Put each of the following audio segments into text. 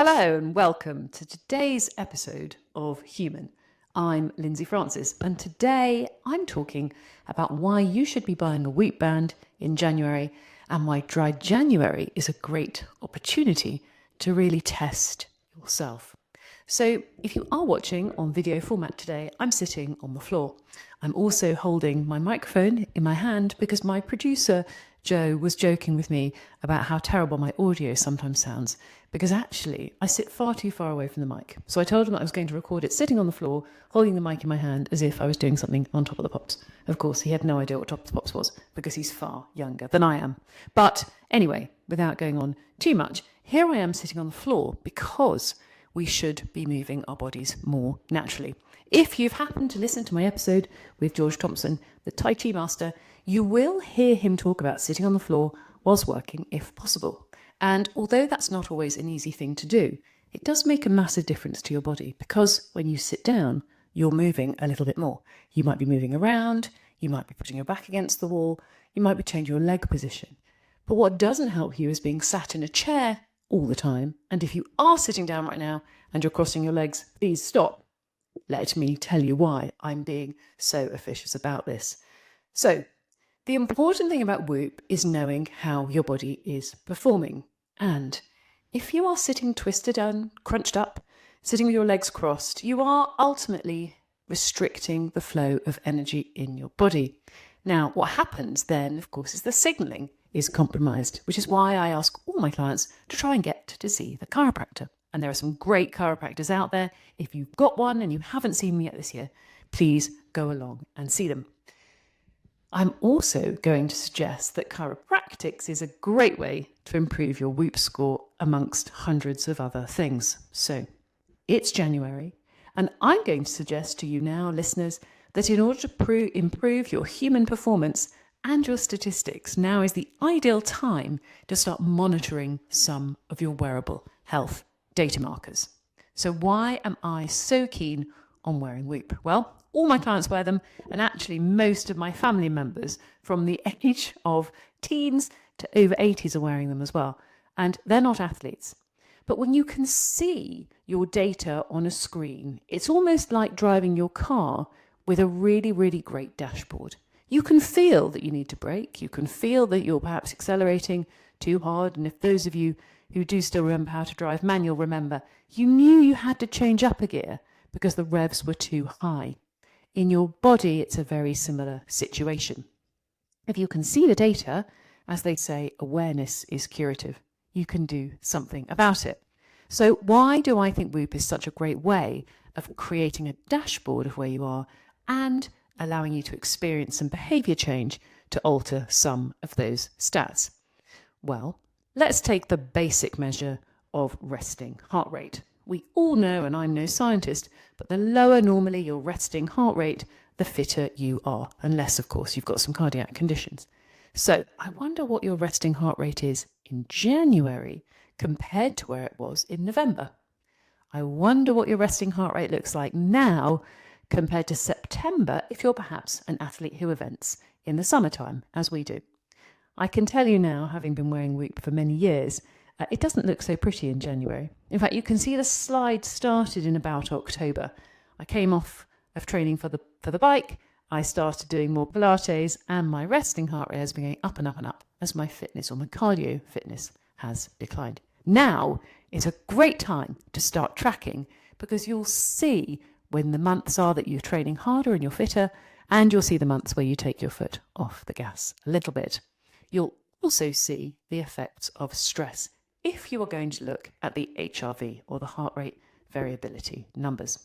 Hello and welcome to today's episode of Human. I'm Lindsay Francis, and today I'm talking about why you should be buying a Whoop band in January and why Dry January is a great opportunity to really test yourself. So if you are watching on video format today, I'm sitting on the floor. I'm also holding my microphone in my hand because my producer Joe was joking with me about how terrible my audio sometimes sounds because actually I sit far too far away from the mic. So I told him that I was going to record it sitting on the floor, holding the mic in my hand as if I was doing something on Top of the Pops. Of course, he had no idea what Top of the Pops was because he's far younger than I am. But anyway, without going on too much, here I am sitting on the floor because we should be moving our bodies more naturally. If you've happened to listen to my episode with George Thompson, the Tai Chi master, you will hear him talk about sitting on the floor whilst working if possible. And although that's not always an easy thing to do, it does make a massive difference to your body because when you sit down, you're moving a little bit more. You might be moving around, you might be putting your back against the wall, you might be changing your leg position. But what doesn't help you is being sat in a chair all the time. And if you are sitting down right now and you're crossing your legs, please stop. Let me tell you why I'm being so officious about this. So, the important thing about Whoop is knowing how your body is performing. And if you are sitting twisted and crunched up, sitting with your legs crossed, you are ultimately restricting the flow of energy in your body. Now, what happens then, of course, is the signaling is compromised, which is why I ask all my clients to try and get to see the chiropractor. And there are some great chiropractors out there. If you've got one and you haven't seen them yet this year, please go along and see them. I'm also going to suggest that chiropractics is a great way to improve your Whoop score amongst hundreds of other things. So it's January, and I'm going to suggest to you now, listeners, that in order to improve your human performance and your statistics, now is the ideal time to start monitoring some of your wearable health data markers. So why am I so keen on wearing Whoop? Well, all my clients wear them, and actually most of my family members from the age of teens to over 80s are wearing them as well. And they're not athletes. But when you can see your data on a screen, it's almost like driving your car with a really, really great dashboard. You can feel that you need to brake. You can feel that you're perhaps accelerating too hard. And if those of you who do still remember how to drive manual remember, you knew you had to change up a gear because the revs were too high. In your body, it's a very similar situation. If you can see the data, as they say, awareness is curative. You can do something about it. So why do I think Whoop is such a great way of creating a dashboard of where you are and allowing you to experience some behavior change to alter some of those stats? Well, let's take the basic measure of resting heart rate. We all know, and I'm no scientist, but the lower normally your resting heart rate, the fitter you are, unless, of course, you've got some cardiac conditions. So I wonder what your resting heart rate is in January compared to where it was in November. I wonder what your resting heart rate looks like now compared to September if you're perhaps an athlete who events in the summertime, as we do. I can tell you now, having been wearing Whoop for many years, it doesn't look so pretty in January. In fact, you can see the slide started in about October. I came off of training for the bike. I started doing more Pilates, and my resting heart rate has been going up and up and up as my fitness or my cardio fitness has declined. Now is a great time to start tracking because you'll see when the months are that you're training harder and you're fitter, and you'll see the months where you take your foot off the gas a little bit. You'll also see the effects of stress if you are going to look at the HRV or the heart rate variability numbers.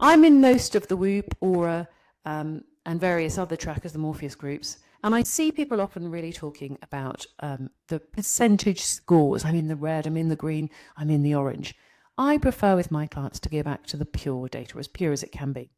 I'm in most of the Whoop, Aura, and various other trackers, the Morpheus groups, and I see people often really talking about the percentage scores. I'm in the red, I'm in the green, I'm in the orange. I prefer with my clients to go back to the pure data, as pure as it can be.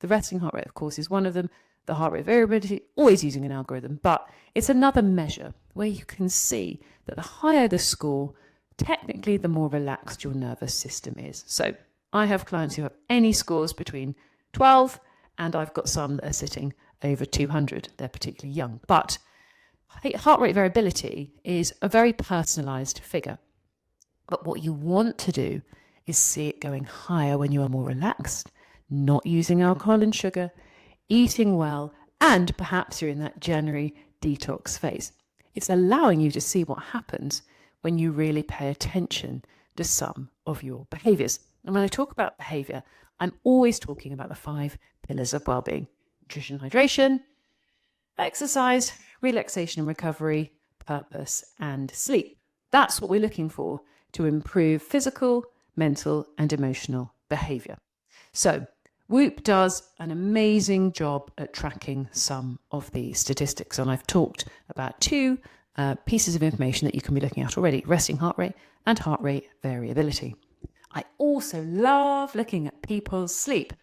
The resting heart rate, of course, is one of them. The heart rate variability, always using an algorithm, but it's another measure where you can see that the higher the score, technically the more relaxed your nervous system is. So I have clients who have any scores between 12 and I've got some that are sitting over 200. They're particularly young. But heart rate variability is a very personalized figure. But what you want to do is see it going higher when you are more relaxed, not using alcohol and sugar, eating well, and perhaps you're in that January detox phase. It's allowing you to see what happens when you really pay attention to some of your behaviors. And when I talk about behavior, I'm always talking about the 5 pillars of well-being: nutrition, hydration, exercise, relaxation and recovery, purpose, and sleep. That's what we're looking for to improve physical, mental, and emotional behavior. So, Whoop does an amazing job at tracking some of the statistics, and I've talked about 2 pieces of information that you can be looking at already: resting heart rate and heart rate variability. I also love looking at people's sleep.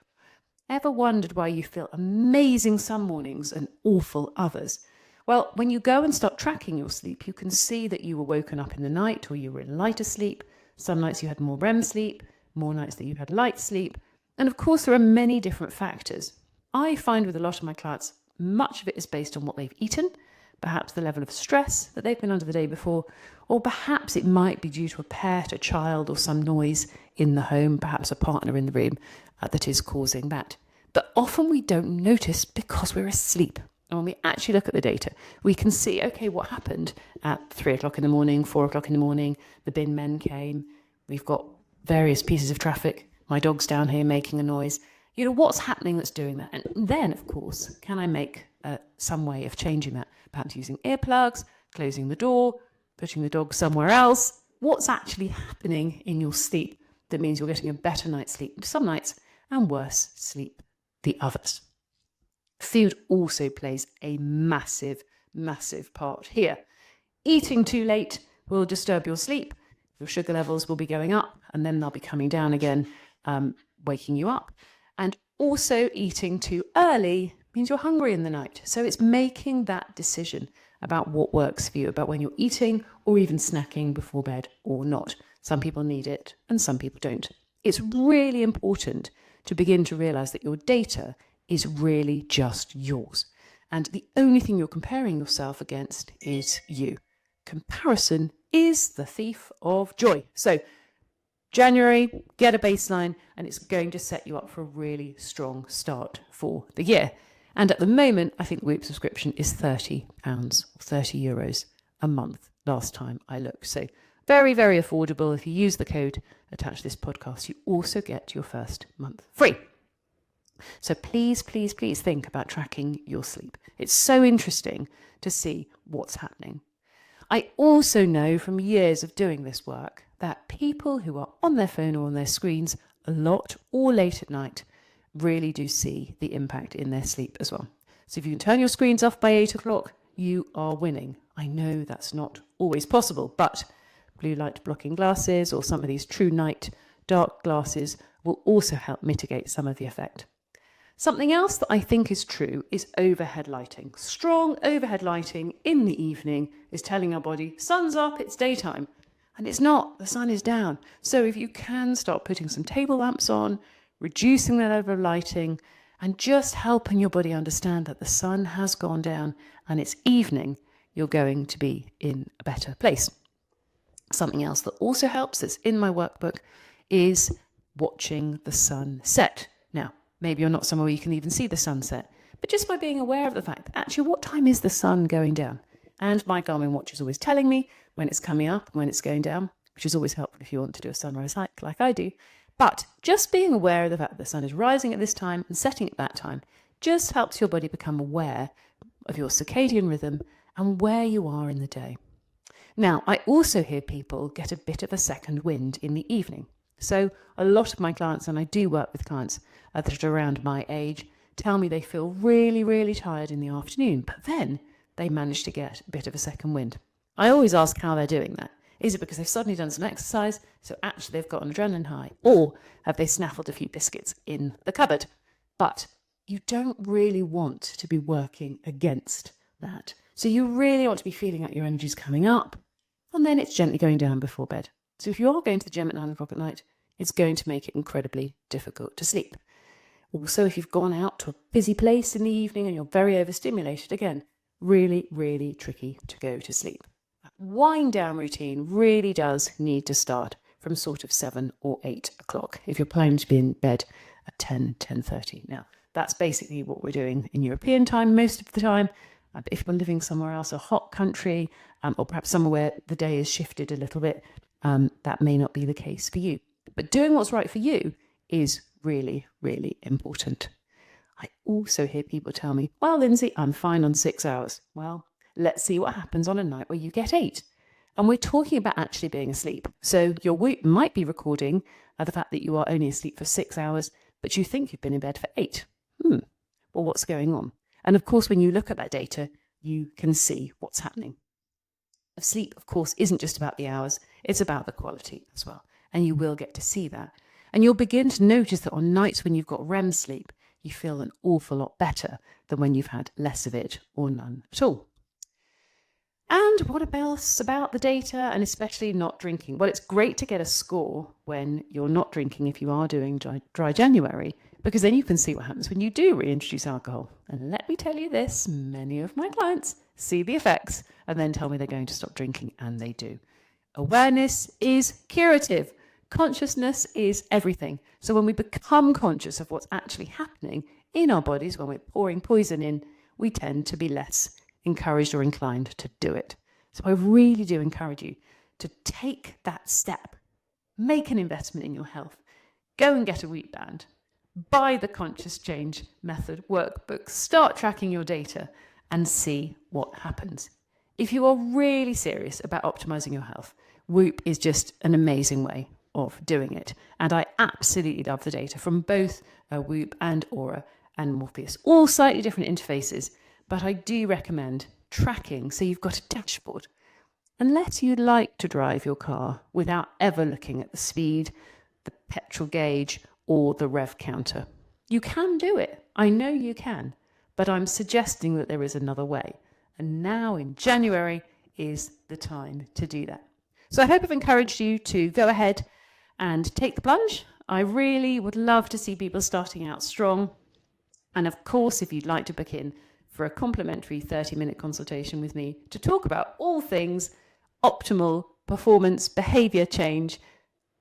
Ever wondered why you feel amazing some mornings and awful others? Well, when you go and start tracking your sleep, you can see that you were woken up in the night or you were in lighter sleep. Some nights you had more REM sleep, more nights that you had light sleep. And of course, there are many different factors. I find with a lot of my clients, much of it is based on what they've eaten, perhaps the level of stress that they've been under the day before, or perhaps it might be due to a pet, a child, or some noise in the home, perhaps a partner in the room that is causing that. But often we don't notice because we're asleep. And when we actually look at the data, we can see, okay, what happened at 3 o'clock in the morning, 4 o'clock in the morning, the bin men came, we've got various pieces of traffic, my dog's down here making a noise. You know, what's happening that's doing that? And then, of course, can I make some way of changing that? Perhaps using earplugs, closing the door, putting the dog somewhere else. What's actually happening in your sleep that means you're getting a better night's sleep some nights and worse sleep the others? Food also plays a massive, massive part here. Eating too late will disturb your sleep. Your sugar levels will be going up and then they'll be coming down again, waking you up. And also eating too early means you're hungry in the night. So it's making that decision about what works for you, about when you're eating or even snacking before bed or not. Some people need it and some people don't. It's really important to begin to realize that your data is really just yours. And the only thing you're comparing yourself against is you. Comparison is the thief of joy. So January, get a baseline, and it's going to set you up for a really strong start for the year. And at the moment, I think the Whoop subscription is £30 or €30 a month last time I looked. So very, very affordable. If you use the code attached to this podcast, you also get your first month free. So please, please, please think about tracking your sleep. It's so interesting to see what's happening. I also know from years of doing this work that people who are on their phone or on their screens a lot or late at night really do see the impact in their sleep as well. So if you can turn your screens off by 8 o'clock, you are winning. I know that's not always possible, but blue light blocking glasses or some of these true night dark glasses will also help mitigate some of the effect. Something else that I think is true is overhead lighting. Strong overhead lighting in the evening is telling our body, sun's up, it's daytime. And it's not, the sun is down. So if you can start putting some table lamps on, reducing the level of lighting, and just helping your body understand that the sun has gone down and it's evening, you're going to be in a better place. Something else that also helps that's in my workbook is watching the sun set. Now, maybe you're not somewhere where you can even see the sunset, but just by being aware of the fact that actually what time is the sun going down? And my Garmin watch is always telling me when it's coming up and when it's going down, which is always helpful if you want to do a sunrise hike like I do. But just being aware of the fact that the sun is rising at this time and setting at that time just helps your body become aware of your circadian rhythm and where you are in the day. Now, I also hear people get a bit of a second wind in the evening. So a lot of my clients, and I do work with clients that are around my age, tell me they feel really, really tired in the afternoon, but then they manage to get a bit of a second wind. I always ask how they're doing that. Is it because they've suddenly done some exercise, so actually they've got an adrenaline high, or have they snaffled a few biscuits in the cupboard? But you don't really want to be working against that. So you really want to be feeling like your energy's coming up, and then it's gently going down before bed. So if you are going to the gym at 9 o'clock at night, it's going to make it incredibly difficult to sleep. Also, if you've gone out to a busy place in the evening and you're very overstimulated, again, really, really tricky to go to sleep. wind down routine really does need to start from sort of 7 or 8 o'clock if you're planning to be in bed at 10:30. Now, that's basically what we're doing in European time most of the time. But if you're living somewhere else, a hot country, or perhaps somewhere where the day is shifted a little bit, that may not be the case for you. But doing what's right for you is really, really important. I also hear people tell me, well, Lindsay, I'm fine on 6 hours. Well, let's see what happens on a night where you get 8. And we're talking about actually being asleep. So your Whoop might be recording the fact that you are only asleep for 6 hours, but you think you've been in bed for 8. Well, what's going on? And of course, when you look at that data, you can see what's happening. Sleep, of course, isn't just about the hours, it's about the quality as well. And you will get to see that. And you'll begin to notice that on nights when you've got REM sleep, you feel an awful lot better than when you've had less of it or none at all. And what else about the data, and especially not drinking? Well, it's great to get a score when you're not drinking if you are doing dry January, because then you can see what happens when you do reintroduce alcohol. And let me tell you this, many of my clients see the effects and then tell me they're going to stop drinking, and they do. Awareness is curative. Consciousness is everything. So when we become conscious of what's actually happening in our bodies, when we're pouring poison in, we tend to be less encouraged or inclined to do it. So I really do encourage you to take that step, make an investment in your health, go and get a Wheat Band, buy the Conscious Change Method workbook, start tracking your data and see what happens. If you are really serious about optimizing your health, Whoop is just an amazing way of doing it. And I absolutely love the data from both Whoop and Aura and Morpheus, all slightly different interfaces, but I do recommend tracking so you've got a dashboard. Unless you'd like to drive your car without ever looking at the speed, the petrol gauge, or the rev counter. You can do it. I know you can, but I'm suggesting that there is another way. And now in January is the time to do that. So I hope I've encouraged you to go ahead and take the plunge. I really would love to see people starting out strong. And of course, if you'd like to book in for a complimentary 30-minute consultation with me to talk about all things optimal performance, behavior change,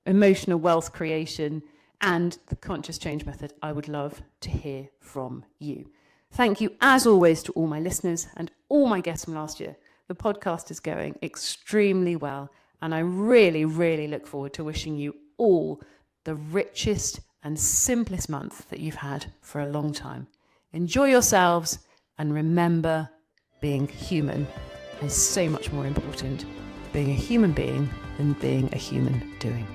emotional wealth creation, and the Conscious Change Method, I would love to hear from you. Thank you, as always, to all my listeners and all my guests from last year. The podcast is going extremely well, and I really, really look forward to wishing you all the richest and simplest month that you've had for a long time. Enjoy yourselves, and remember, being human is so much more important, being a human being than being a human doing.